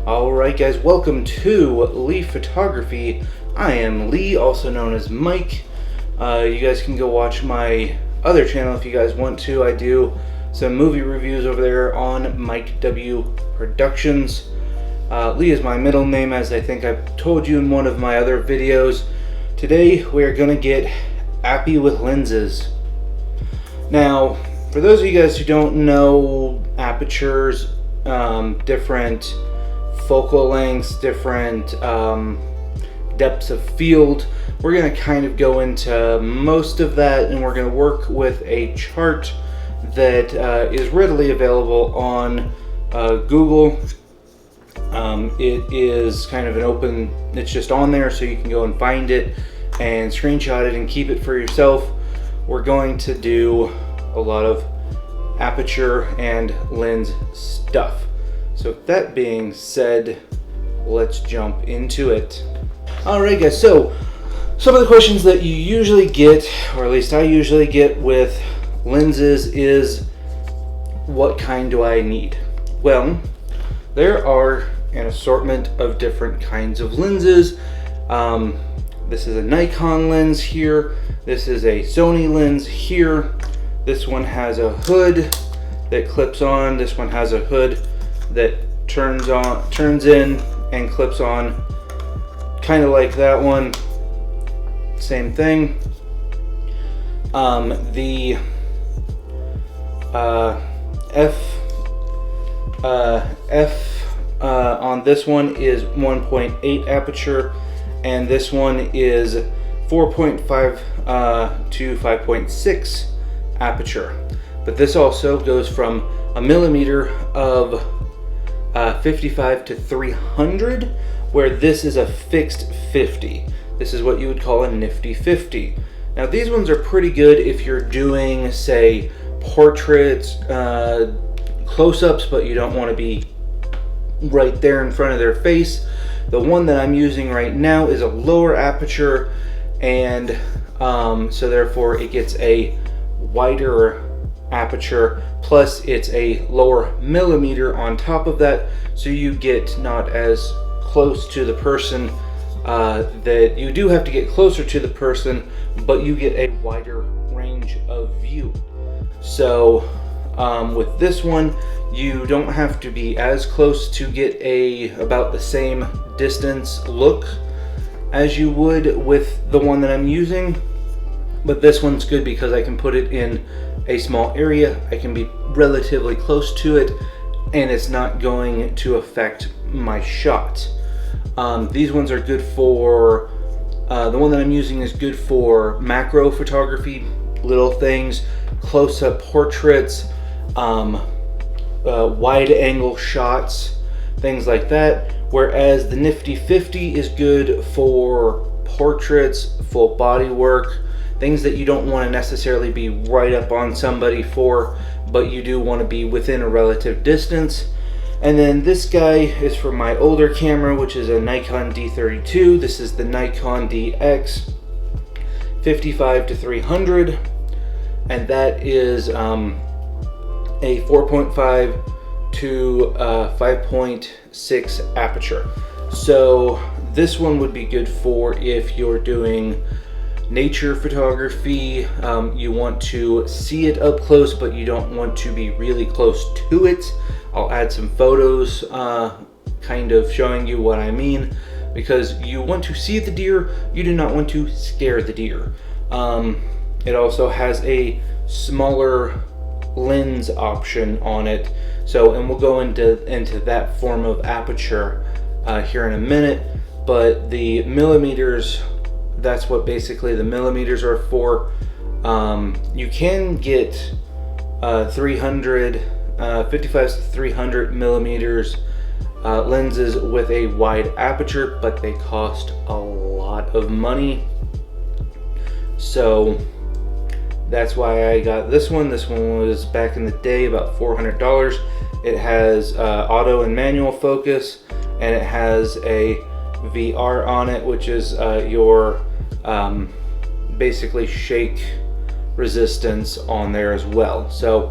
Alright guys, welcome to Lee Photography. I am Lee, also known as Mike. You guys can go watch my other channel if you guys want to. I do some movie reviews over there on Mike W Productions. Lee is my middle name, as I think I've told you in one of my other videos. Today we are going to get happy with lenses. Now, for those of you guys who don't know apertures, different focal lengths, different depths of field, we're going to kind of go into most of that, and we're going to work with a chart that is readily available on Google. It is kind of an open, it's just on there so you can go and find it and screenshot it and keep it for yourself. We're going to do a lot of aperture and lens stuff. So with that being said, let's jump into it. Alright guys, so some of the questions that you usually get, or at least I usually get with lenses, is what kind do I need? Well, there are an assortment of different kinds of lenses. This is a Nikon lens here. This is a Sony lens here. This one has a hood that clips on. This one has a hood that turns in and clips on, kind of like that one. Same thing. The F on this one is 1.8 aperture, and this one is 4.5 to 5.6 aperture. But this also goes from a millimeter of 55 to 300, where this is a fixed 50. This is what you would call a nifty 50. Now these ones are pretty good if you're doing, say, portraits, close-ups, but you don't want to be right there in front of their face. The one that I'm using right now is a lower aperture, and so therefore it gets a wider aperture, plus it's a lower millimeter on top of that, so you get not as close to the person. That you do have to get closer to the person, but you get a wider range of view. So with this one, you don't have to be as close to get about the same distance look as you would with the one that I'm using. But this one's good because I can put it in a small area, I can be relatively close to it, and it's not going to affect my shot. These ones are good for, the one that I'm using is good for macro photography, little things, close-up portraits, wide angle shots, things like that. Whereas the nifty 50 is good for portraits, full body work, things that you don't want to necessarily be right up on somebody for, but you do want to be within a relative distance. And then this guy is for my older camera, which is a Nikon D32. This is the Nikon DX 55 to 300, and that is a 4.5 to 5.6 aperture. So this one would be good for if you're doing nature photography. You want to see it up close, but you don't want to be really close to it. I'll add some photos kind of showing you what I mean, because you want to see the deer, you do not want to scare the deer. It also has a smaller lens option on it, so, and we'll go into that form of aperture here in a minute. But the millimeters, that's what basically the millimeters are for. You can get 55 to 300 millimeters lenses with a wide aperture, but they cost a lot of money. So that's why I got this one. This one was back in the day about $400. It has auto and manual focus, and it has a VR on it, which is your basically shake resistance on there as well. So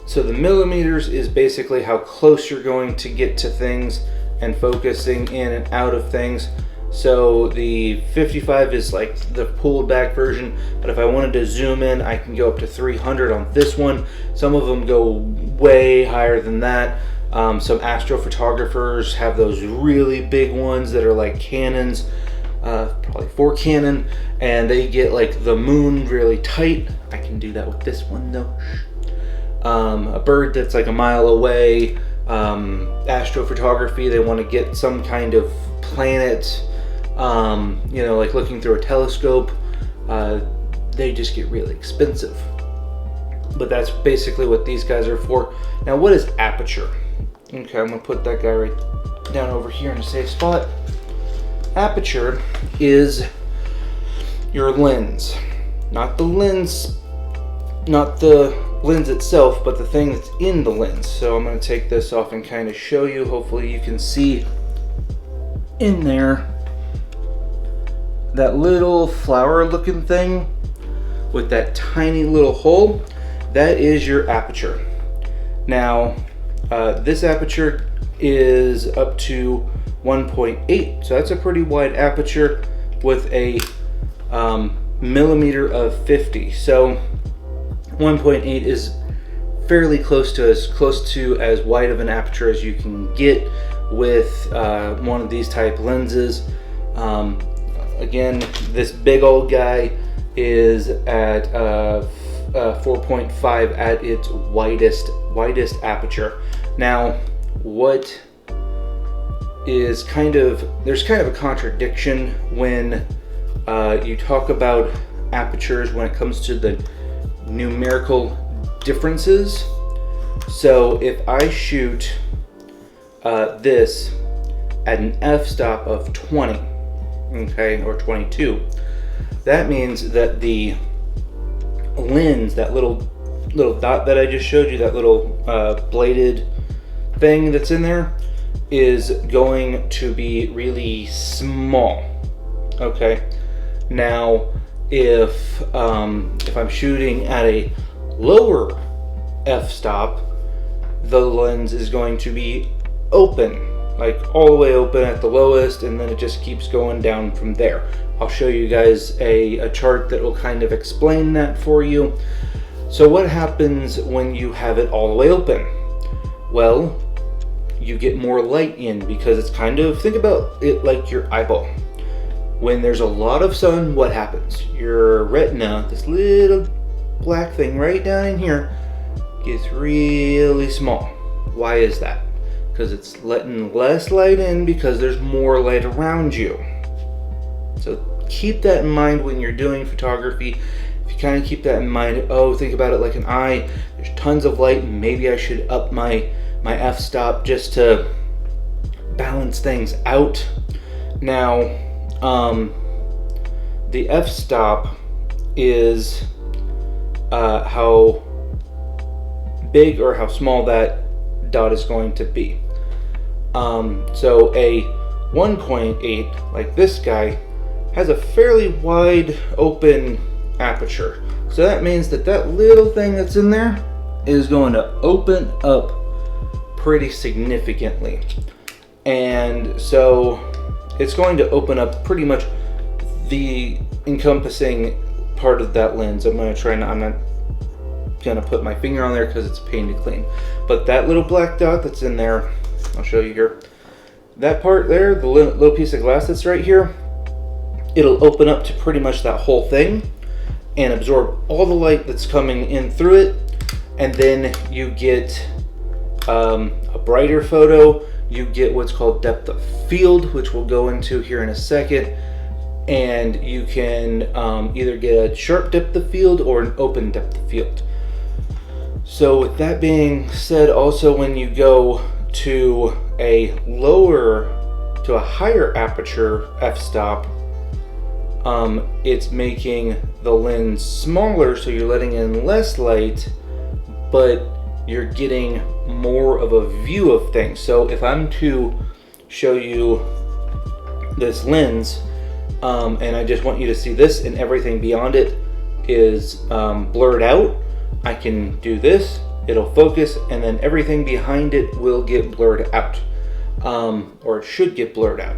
So the millimeters is basically how close you're going to get to things and focusing in and out of things. So the 55 is like the pulled back version, but if I wanted to zoom in, I can go up to 300 on this one. Some of them go way higher than that. Some astrophotographers have those really big ones that are like Canons, probably 4 Canon, and they get like the moon really tight. I can do that with this one though. A bird that's like a mile away, astrophotography, they want to get some kind of planet, you know, like looking through a telescope. They just get really expensive. But that's basically what these guys are for. Now, what is aperture? Okay, I'm gonna put that guy right down over here in a safe spot. Aperture is your lens, not the lens itself, but the thing that's in the lens. So I'm going to take this off and kind of show you. Hopefully you can see in there that little flower looking thing with that tiny little hole. That is your aperture. Now this aperture is up to 1.8, so that's a pretty wide aperture with a millimeter of 50. So 1.8 is fairly close to as wide of an aperture as you can get with one of these type lenses. Again, this big old guy is at 4.5 at its widest aperture. Now, what is there's kind of a contradiction when you talk about apertures when it comes to the numerical differences. So if I shoot this at an f-stop of 20, okay, or 22, that means that the lens, that little dot that I just showed you, that little bladed thing that's in there, is going to be really small. Okay, now if I'm shooting at a lower f-stop, the lens is going to be open, like all the way open at the lowest, and then it just keeps going down from there. I'll show you guys a chart that will kind of explain that for you. So what happens when you have it all the way open? Well, you get more light in, because it's kind of, think about it like your eyeball. When there's a lot of sun, what happens? Your retina, this little black thing right down in here, gets really small. Why is that? Because it's letting less light in because there's more light around you. So keep that in mind when you're doing photography. If you kind of keep that in mind, think about it like an eye. There's tons of light, and maybe I should up my f-stop just to balance things out. Now, the f-stop is how big or how small that dot is going to be. So a 1.8, like this guy, has a fairly wide open aperture. So that means that little thing that's in there is going to open up pretty significantly. And so it's going to open up pretty much the encompassing part of that lens. I'm not gonna put my finger on there because it's a pain to clean. But that little black dot that's in there, I'll show you here. That part there, the little piece of glass that's right here, it'll open up to pretty much that whole thing and absorb all the light that's coming in through it. And then you get a brighter photo. You get what's called depth of field, which we'll go into here in a second. And you can either get a sharp depth of field or an open depth of field. So with that being said, also when you go to a higher aperture f-stop, it's making the lens smaller, so you're letting in less light, but you're getting more of a view of things. So if I'm to show you this lens, and I just want you to see this and everything beyond it is blurred out, I can do this it'll focus, and then everything behind it will get blurred out, or it should get blurred out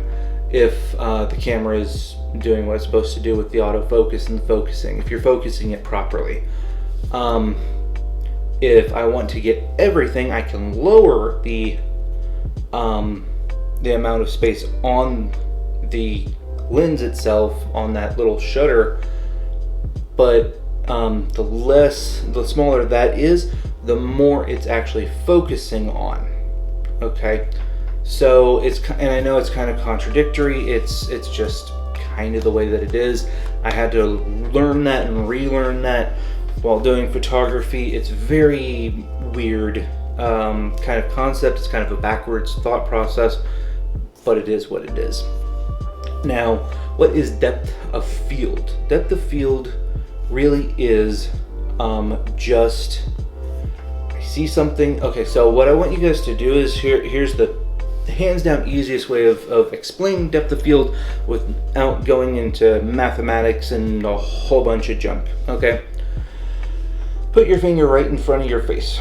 if the camera is doing what it's supposed to do with the autofocus and the focusing, if you're focusing it properly. If I want to get everything, I can lower the amount of space on the lens itself, on that little shutter, but the smaller that is, the more it's actually focusing on. Okay, so and I know it's kind of contradictory, it's just kind of the way that it is. I had to learn that and relearn that while doing photography. It's very weird kind of concept. It's kind of a backwards thought process, but it is what it is. Now, what is depth of field? Depth of field really is just, I see something. Okay, so what I want you guys to do is here's the hands down easiest way of explaining depth of field without going into mathematics and a whole bunch of junk. Okay, put your finger right in front of your face.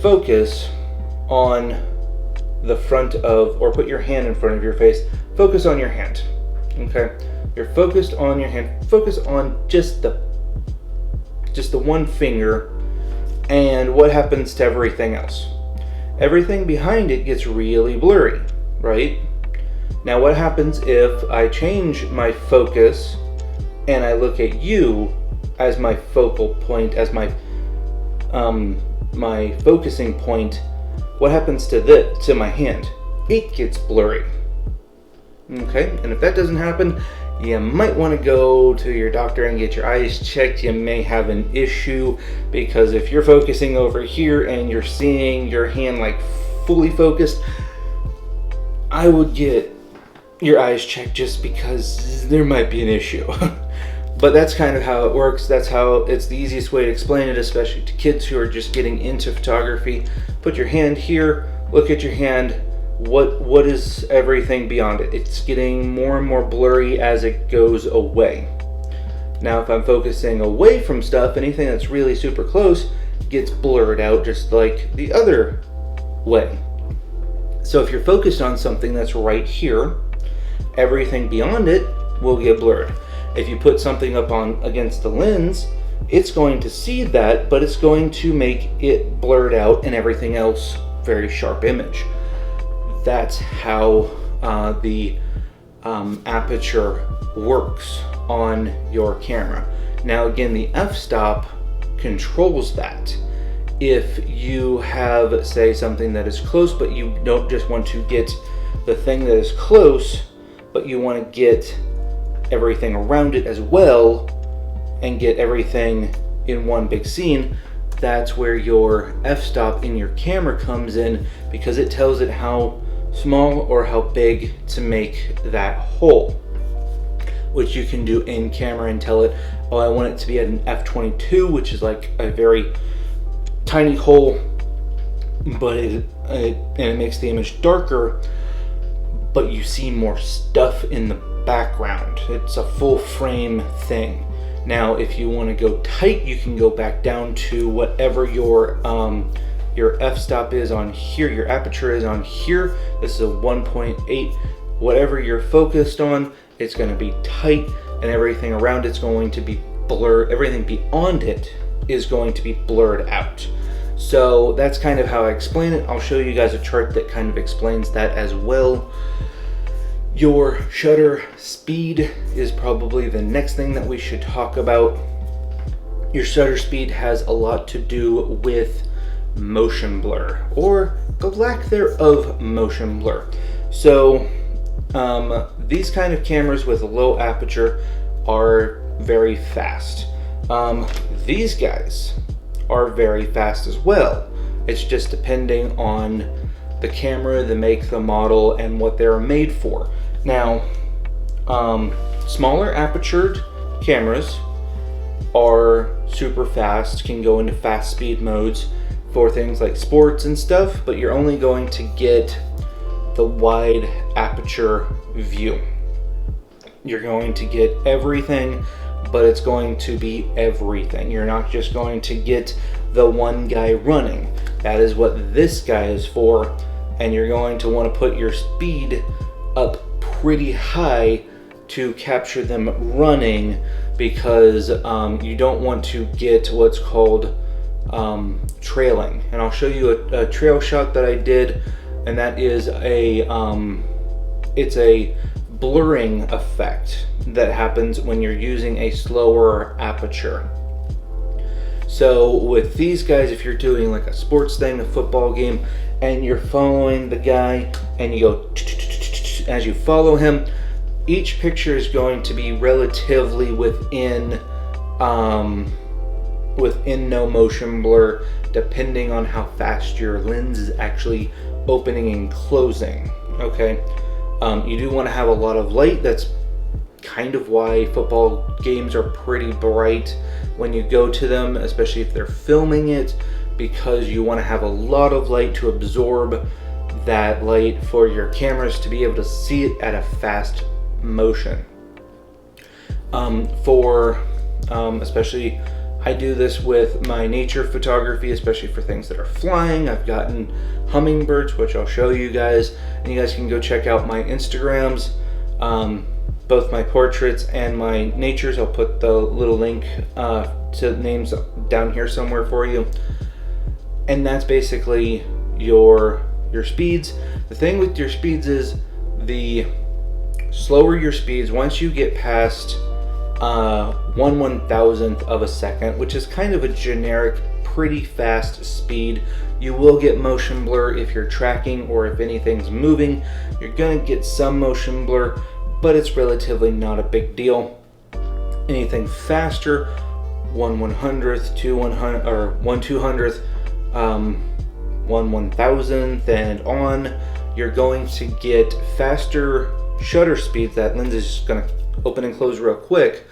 Focus on the front of, or put your hand in front of your face. Focus on your hand. Okay, you're focused on your hand. Focus on just the one finger, and what happens to everything else? Everything behind it gets really blurry, right? Now, what happens if I change my focus and I look at you as my focal point, as my my focusing point? What happens to my hand? It gets blurry. Okay, and if that doesn't happen, you might want to go to your doctor and get your eyes checked. You may have an issue, because if you're focusing over here and you're seeing your hand like fully focused, I would get your eyes checked, just because there might be an issue. But that's kind of how it works. That's how it's the easiest way to explain it, especially to kids who are just getting into photography. Put your hand here, look at your hand. What is everything beyond it? It's getting more and more blurry as it goes away. Now, if I'm focusing away from stuff, anything that's really super close gets blurred out, just like the other way. So if you're focused on something that's right here, everything beyond it will get blurred. If you put something up against the lens, it's going to see that, but it's going to make it blurred out and everything else very sharp image. That's how the aperture works on your camera. Now again, the f-stop controls that. If you have, say, something that is close, but you don't just want to get the thing that is close, but you want to get everything around it as well and get everything in one big scene, that's where your f-stop in your camera comes in, because it tells it how small or how big to make that hole, which you can do in camera and tell it, oh, I want it to be at an f22, which is like a very tiny hole, but it makes the image darker, but you see more stuff in the background. It's a full frame thing. Now, if you want to go tight, you can go back down to whatever your f-stop is on here, your aperture is on here. This is a 1.8. Whatever you're focused on, it's going to be tight, and everything around it's going to be blurred. Everything beyond it is going to be blurred out. So that's kind of how I explain it. I'll show you guys a chart that kind of explains that as well. Your shutter speed is probably the next thing that we should talk about. Your shutter speed has a lot to do with motion blur, or the lack thereof motion blur. So these kind of cameras with a low aperture are very fast. These guys are very fast as well. It's just depending on the camera, the make, the model, and what they're made for. Now, smaller apertured cameras are super fast, can go into fast speed modes for things like sports and stuff, but you're only going to get the wide aperture view. You're going to get everything but it's going to be everything. You're not just going to get the one guy running. That is what this guy is for, and you're going to want to put your speed up pretty high to capture them running, because you don't want to get what's called trailing. And I'll show you a trail shot that I did, and that is it's a blurring effect that happens when you're using a slower aperture. So with these guys, if you're doing like a sports thing, a football game, and you're following the guy and you go as you follow him, each picture is going to be relatively within no motion blur, depending on how fast your lens is actually opening and closing. Okay, you do want to have a lot of light. That's kind of why football games are pretty bright when you go to them, especially if they're filming it, because you want to have a lot of light to absorb that light for your cameras to be able to see it at a fast motion. Especially I do this with my nature photography, especially for things that are flying. I've gotten hummingbirds, which I'll show you guys, and you guys can go check out my Instagrams, both my portraits and my natures. I'll put the little link to names down here somewhere for you. And that's basically your speeds. The thing with your speeds is the slower your speeds, once you get past 1/1000th of a second, which is kind of a generic, pretty fast speed, you will get motion blur if you're tracking or if anything's moving. You're gonna get some motion blur, but it's relatively not a big deal. Anything faster, 1/100th, 2/100th, or 1/200th, 1/1000th, and on, you're going to get faster shutter speeds. That lens is just going to open and close real quick,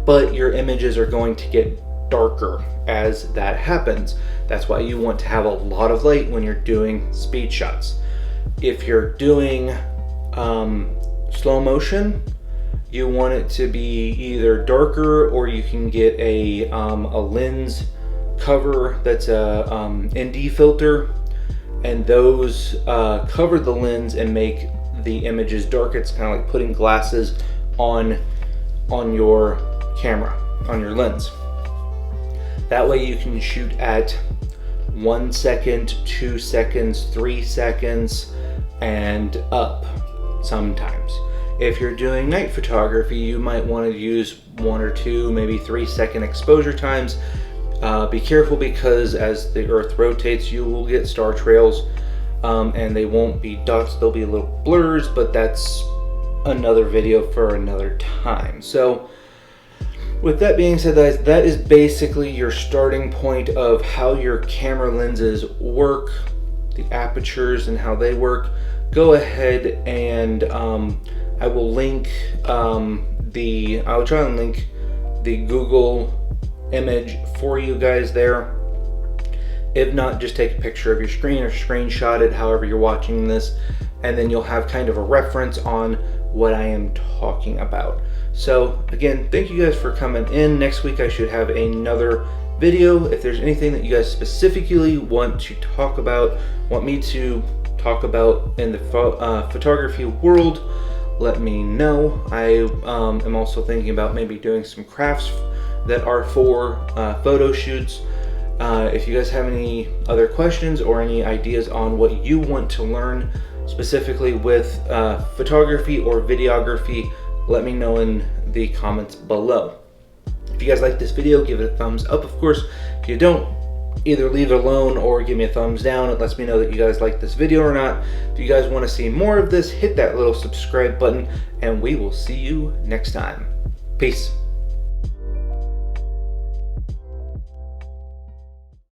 but your images are going to get darker as that happens. That's why you want to have a lot of light when you're doing speed shots. If you're doing slow motion, you want it to be either darker, or you can get a lens cover that's a ND filter, and those cover the lens and make the images dark. It's kind of like putting glasses on your camera, on your lens. That way you can shoot at 1 second, 2 seconds, 3 seconds, and up sometimes. If you're doing night photography, you might want to use 1 or 2, maybe 3 second exposure times. Be careful, because as the Earth rotates, you will get star trails, and they won't be dots, they'll be little blurs, but that's another video for another time. So with that being said, guys, that is basically your starting point of how your camera lenses work, the apertures and how they work. Go ahead and I will link I'll try and link the Google image for you guys there. If not, just take a picture of your screen or screenshot it, however you're watching this, and then you'll have kind of a reference on what I am talking about. So again, thank you guys for coming in. Next week I should have another video. If there's anything that you guys specifically want to talk about, want me to talk about in the photography world, let me know. I am also thinking about maybe doing some crafts that are for photo shoots. If you guys have any other questions or any ideas on what you want to learn specifically with photography or videography, let me know in the comments below. If you guys like this video, give it a thumbs up, of course. If you don't, either leave it alone or give me a thumbs down. It lets me know that you guys like this video or not. If you guys want to see more of this, hit that little subscribe button, and we will see you next time. Peace.